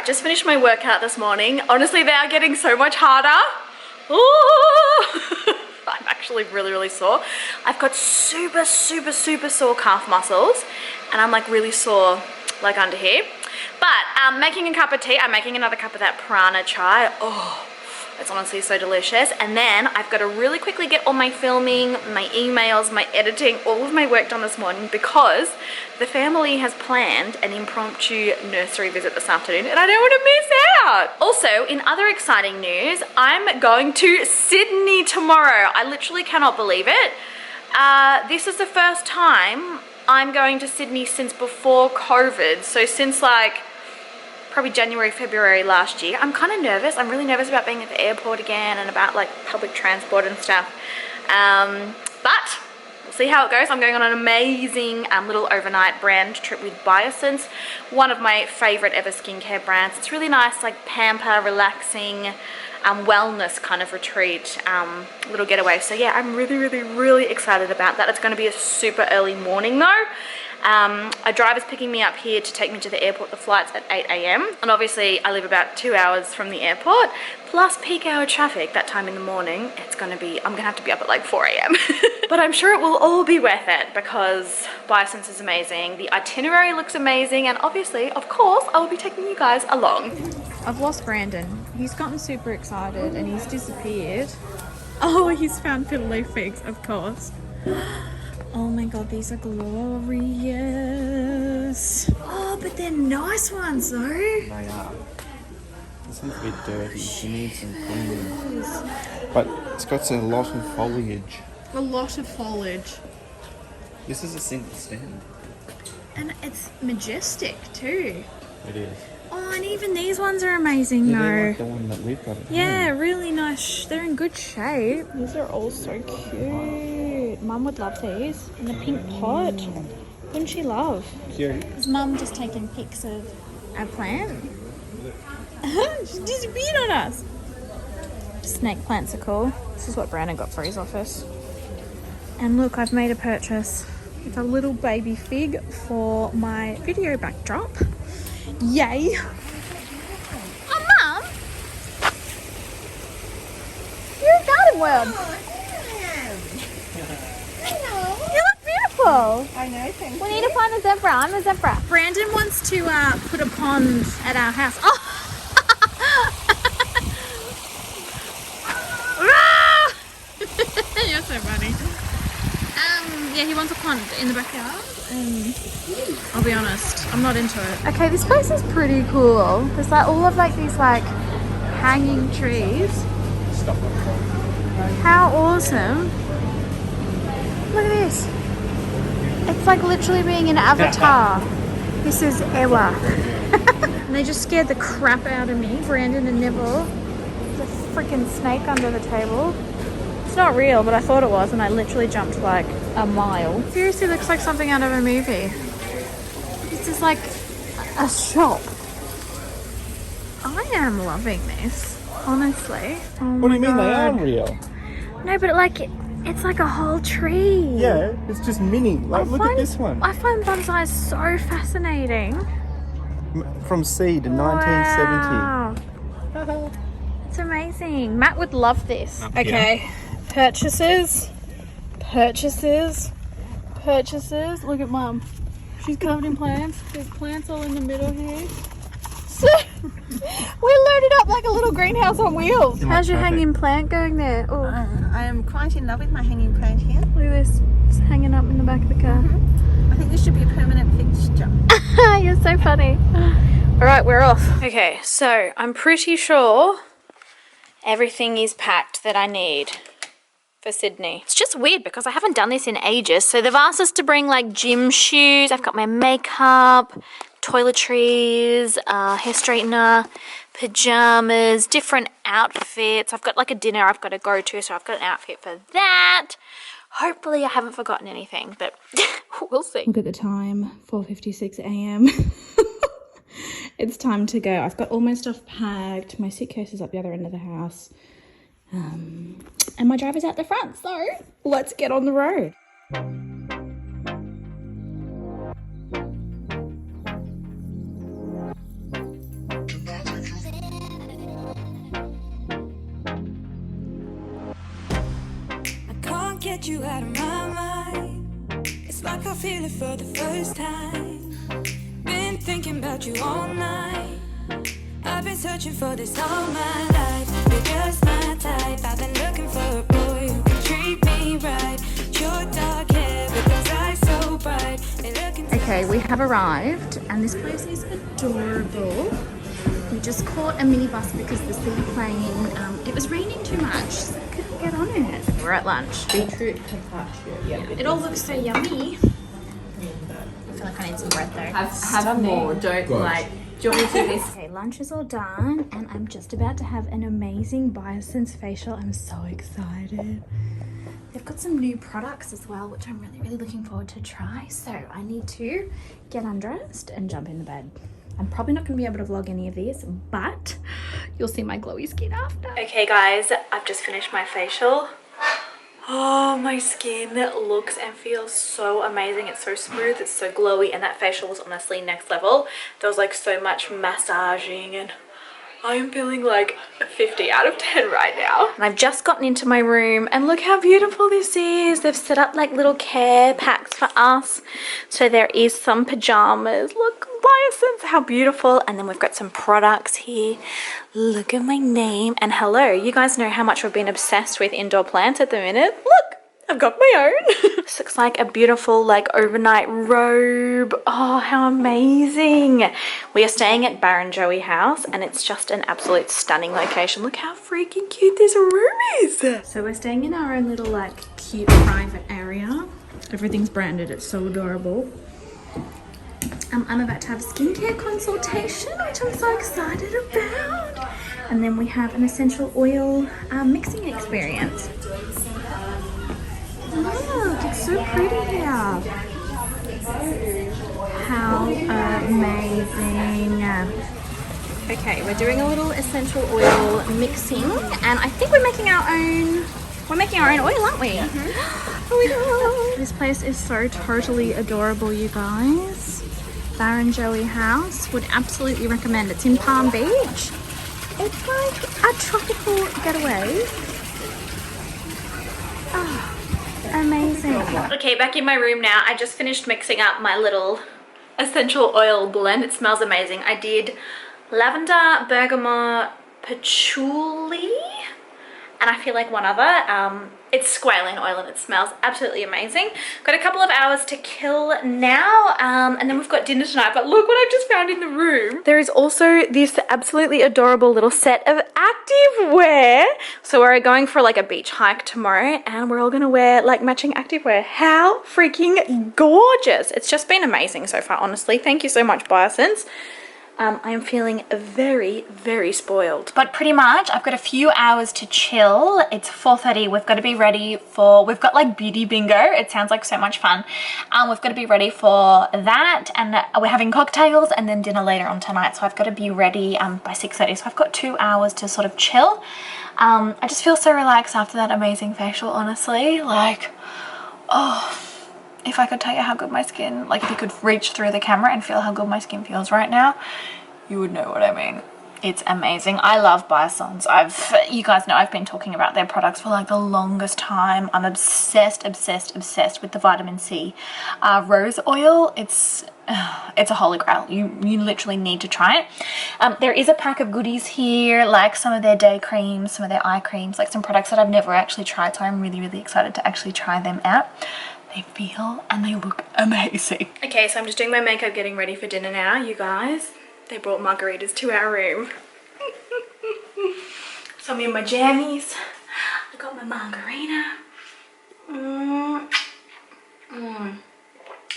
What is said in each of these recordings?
just finished my workout this morning. Honestly, they are getting so much harder. Ooh. I'm actually really sore. I've got super sore calf muscles, and I'm like really sore like under here. But making a cup of tea. I'm making another cup of that prana chai. Oh, it's honestly so delicious. And then I've got to really quickly get all my filming, my emails, my editing, all of my work done this morning, because the family has planned an impromptu nursery visit this afternoon and I don't want to miss out. Also, in other exciting news, I'm going to Sydney tomorrow. I literally cannot believe it. This is the first time I'm going to Sydney since before COVID. So since like probably January, February last year. I'm kind of nervous. I'm really nervous about being at the airport again and about like public transport and stuff. But we'll see how it goes. I'm going on an amazing little overnight brand trip with Biossance, one of my favorite ever skincare brands. It's really nice, like pamper, relaxing, wellness kind of retreat, little getaway. So yeah, I'm really excited about that. It's going to be a super early morning though. A driver's picking me up here to take me to the airport. The flight's at 8 AM. And obviously I live about 2 hours from the airport, plus peak hour traffic that time in the morning. It's gonna be, I'm gonna have to be up at like 4 AM. But I'm sure it will all be worth it because Biossance is amazing. The itinerary looks amazing. And obviously, of course, I will be taking you guys along. I've lost Brandon. He's gotten super excited and he's disappeared. Oh, he's found fiddle leaf figs, of course. Oh my god, these are glorious. Oh, but they're nice ones though. They are. This is a bit dirty. She needs some cleaning. But it's got a lot of foliage. A lot of foliage. This is a single stem. And it's majestic too. It is. Oh, and even these ones are amazing though. They're like the one that we've got at Yeah, home. really nice. They're in good shape. These are all so cute. Mum would love these. And the pink pot. Wouldn't she love? Cute. Is Mum just taking pics of our plant? She disappeared on us. Snake plants are cool. This is what Brandon got for his office. And look, I've made a purchase. It's a little baby fig for my video backdrop. Yay! Oh, Mum! You're a garden worm. Oh, hello. You look beautiful. I know, thank you. We need to find a zebra. I'm a zebra. Brandon wants to put a pond at our house. Oh! You're so funny. Yeah, he wants a pond in the backyard. I'll be honest, I'm not into it. Okay, this place is pretty cool. There's like all of like these like hanging trees. How awesome. Look at this. It's like literally being an avatar. This is Ewa. And they just scared the crap out of me, Brandon and Neville. There's a freaking snake under the table. It's not real, but I thought it was, and I literally jumped like a mile. Seriously, looks like something out of a movie. This is like a shop. I am loving this, honestly. Oh What do my you mean they are God. real? No, but like it's like a whole tree. Yeah, it's just mini. Like, look at this one. I find bonsai so fascinating. From seed in 1970. Wow. It's amazing. Matt would love this. Up Okay, here. purchases. Look at Mum. She's covered in plants. There's plants all in the middle here. So, we're loaded up like a little greenhouse on wheels. How's your Perfect. hanging plant going there? Oh, I am quite in love with my hanging plant here. look at this. It's hanging up in the back of the car. I think this should be a permanent fixture. You're so funny. All right, we're off. Okay, so I'm pretty sure everything is packed that I need for Sydney. It's just weird because I haven't done this in ages. So they've asked us to bring like gym shoes. I've got my makeup, toiletries, hair straightener, pajamas, different outfits. I've got like a dinner I've got to go to, so I've got an outfit for that. Hopefully I haven't forgotten anything, but we'll see. Look at the time, 4:56 AM. It's time to go. I've got all my stuff packed. My suitcase is up the other end of the house. And my driver's at the front, so let's get on the road. get you out of my mind. It's like I feel it for the first time. Been thinking about you all night. I've been searching for this all my life. You're just my type. I've been looking for a boy who can treat me right. Your dark hair with those eyes so bright. They look into Okay, we have arrived and this place is adorable. We just caught a minibus because the seaplane, it was raining too much, so we couldn't get on it. We're at lunch. Beetroot carpaccio. Yeah. It all looks so yummy. I feel like I need some bread though. Have more. Don't like. Do you want me to do this? Okay, lunch is all done and I'm just about to have an amazing Biossance facial. I'm so excited. They've got some new products as well, which I'm really looking forward to try. So I need to get undressed and jump in the bed. I'm probably not going to be able to vlog any of these, but you'll see my glowy skin after. Okay guys, I've just finished my facial. Oh, my skin looks and feels so amazing. It's so smooth, it's so glowy, and that facial was honestly next level. There was like so much massaging and I'm feeling like a 50 out of 10 right now. And I've just gotten into my room and look how beautiful this is. They've set up like little care packs for us. So there is some pajamas. Look, Biossance, how beautiful. And then we've got some products here. Look at my name. And hello, you guys know how much we've been obsessed with indoor plants at the minute. Look, I've got my own. This looks like a beautiful like overnight robe. Oh, how amazing. We are staying at Barrenjoey House and it's just an absolute stunning location. Look how freaking cute this room is. So we're staying in our own little like cute private area. Everything's branded, it's so adorable. I'm about to have a skincare consultation, which I'm so excited about. And then we have an essential oil mixing experience. Look, it's so pretty here. How amazing. Okay, we're doing a little essential oil mixing and I think we're making our own oil, aren't we? Oh my god. This place is so totally adorable, you guys. Barrenjoey House, would absolutely recommend. It's in Palm Beach. It's like a tropical getaway. Oh. Amazing. Okay, back in my room now. I just finished mixing up my little essential oil blend. It smells amazing. I did lavender, bergamot, patchouli, and I feel like one other. It's squalene oil and it smells absolutely amazing. Got a couple of hours to kill now, and then we've got dinner tonight. But look what I've just found in the room. There is also this absolutely adorable little set of activewear. So we're going for like a beach hike tomorrow and we're all gonna wear like matching activewear. How freaking gorgeous. It's just been amazing so far, honestly. Thank you so much, Biossance. I am feeling very spoiled. But pretty much, I've got a few hours to chill. It's 4:30. We've got to be ready for, we've got like beauty bingo. It sounds like so much fun. We've got to be ready for that. And we're having cocktails and then dinner later on tonight. So I've got to be ready by 6:30. So I've got 2 hours to sort of chill. I just feel so relaxed after that amazing facial, honestly. Like, oh, if I could tell you how good my skin, like if you could reach through the camera and feel how good my skin feels right now, you would know what I mean. It's amazing. I love Biossance. You guys know I've been talking about their products for like the longest time. I'm obsessed with the vitamin C rose oil. It's a holy grail. You literally need to try it. There is a pack of goodies here, like some of their day creams, some of their eye creams, like some products that I've never actually tried, so I'm really excited to actually try them out. They feel and they look amazing. Okay, so I'm just doing my makeup, getting ready for dinner now, you guys. They brought margaritas to our room. So I'm in my jammies. I got my margarita.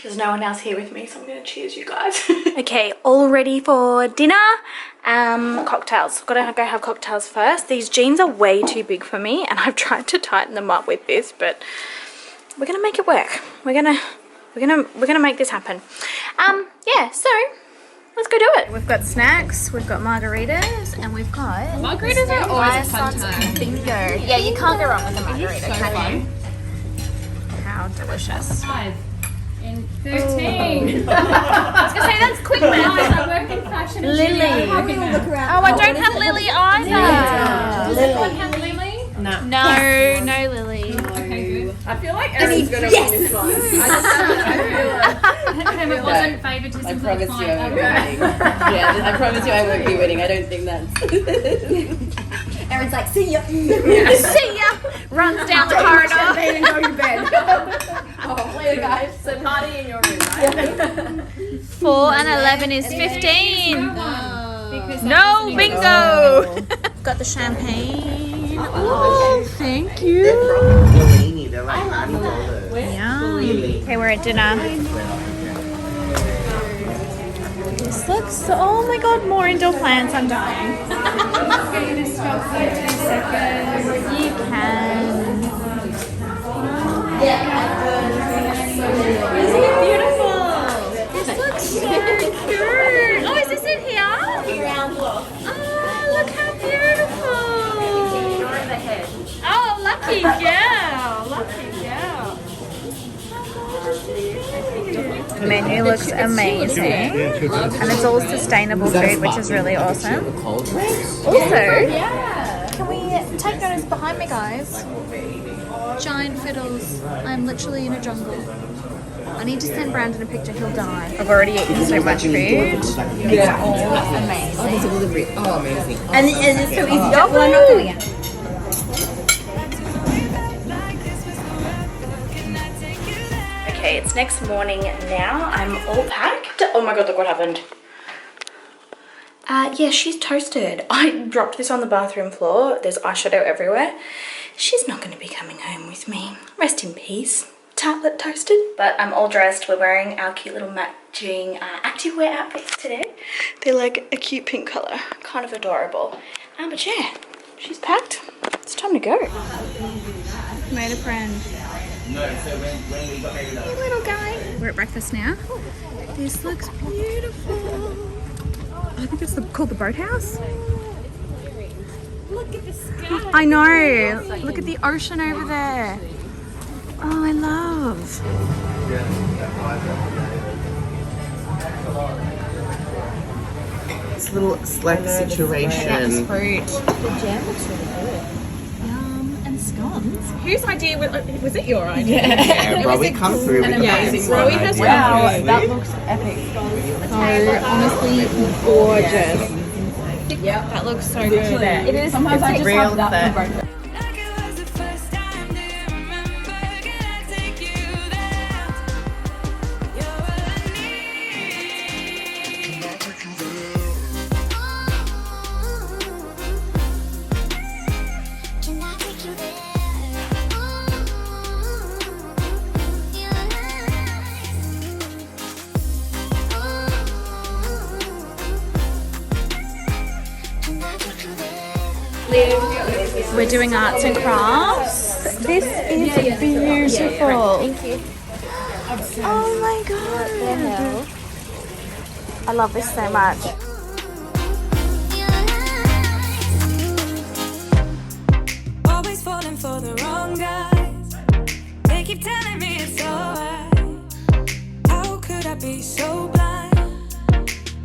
There's no one else here with me, so I'm gonna cheers you guys. Okay, all ready for dinner. Cocktails. Gotta go have cocktails first. These jeans are way too big for me and I've tried to tighten them up with this, but we're gonna make it work. We're gonna make this happen. Yeah, so let's go do it. We've got snacks, we've got margaritas, and we've got Margaritas are always a fun time. bingo. Yeah, you can't go wrong with a margarita, So can you? How delicious. 5 and 13. I was gonna say that's quick math. I work in fashion. Lily. Oh, I don't have Lily either. Does everyone have Lily? No Lily. Okay, good. I feel like Erin's gonna win this one. I it wasn't favoritism. I promise you I won't be winning. Yeah, I promise you I won't be winning. I don't think that's. Erin's like, see ya. See ya! Runs down the corridor. And go to bed. Oh, later, guys. So party in your room, right? 4 and 11 is 15. No bingo! Got the champagne. Oh, thank you. Yum. Okay, we're at dinner. This looks, oh my god, more indoor plants. I'm dying. You can. Isn't it beautiful? This looks so cute. Oh, is this it here? Oh, look how beautiful. Oh, lucky girl. Lucky girl. The menu looks amazing. And it's all sustainable food, which is really awesome. Also, can we take notice behind me, guys? Giant fiddles. I'm literally in a jungle. I need to send Brandon a picture, he'll die. I've already eaten so much food. It's all amazing. Oh, amazing. And it's so easy. Well, I'm not doing it. Okay, it's next morning now. I'm all packed. Oh my god, look what happened. Yeah, she's toasted. I dropped this on the bathroom floor. There's eyeshadow everywhere. She's not going to be coming home with me. Rest in peace. Tartlet toasted. But I'm all dressed. We're wearing our cute little matching activewear outfits today. They're like a cute pink colour. Kind of adorable. But yeah, she's packed. It's time to go. Made a friend. Hey little guy. We're at breakfast now. This looks beautiful. I think it's called the boathouse. Look at the sky. I know. Look at the ocean over there. Oh, I love. It's a little slack situation. Fruit. The jam looks really good. And scones. Whose idea was it? Your idea? Yeah, Rowie come through with amazing Rowie has idea. wow, that looks epic. honestly gorgeous. Yeah, that looks so good. It is. Sometimes I just real have that thick. for breakfast. Like it was the first time. Do you remember? Can I take you there? You're all I We're doing arts and crafts. This is beautiful. Thank you. Oh my god. I love this so much. always falling for the wrong guys. They keep telling me it's alright. How could I be so blind?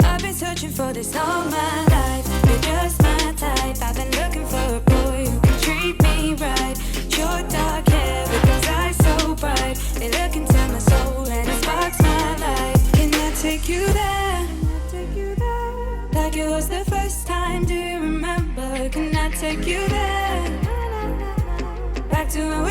I've been searching for this all my life. You're just my type. I've been looking for a boy who can treat me right. Your dark hair with those eyes so bright. They look into my soul and it sparks my life. Can I take you there? Like it was the first time. Do you remember? Can I take you there? Back to when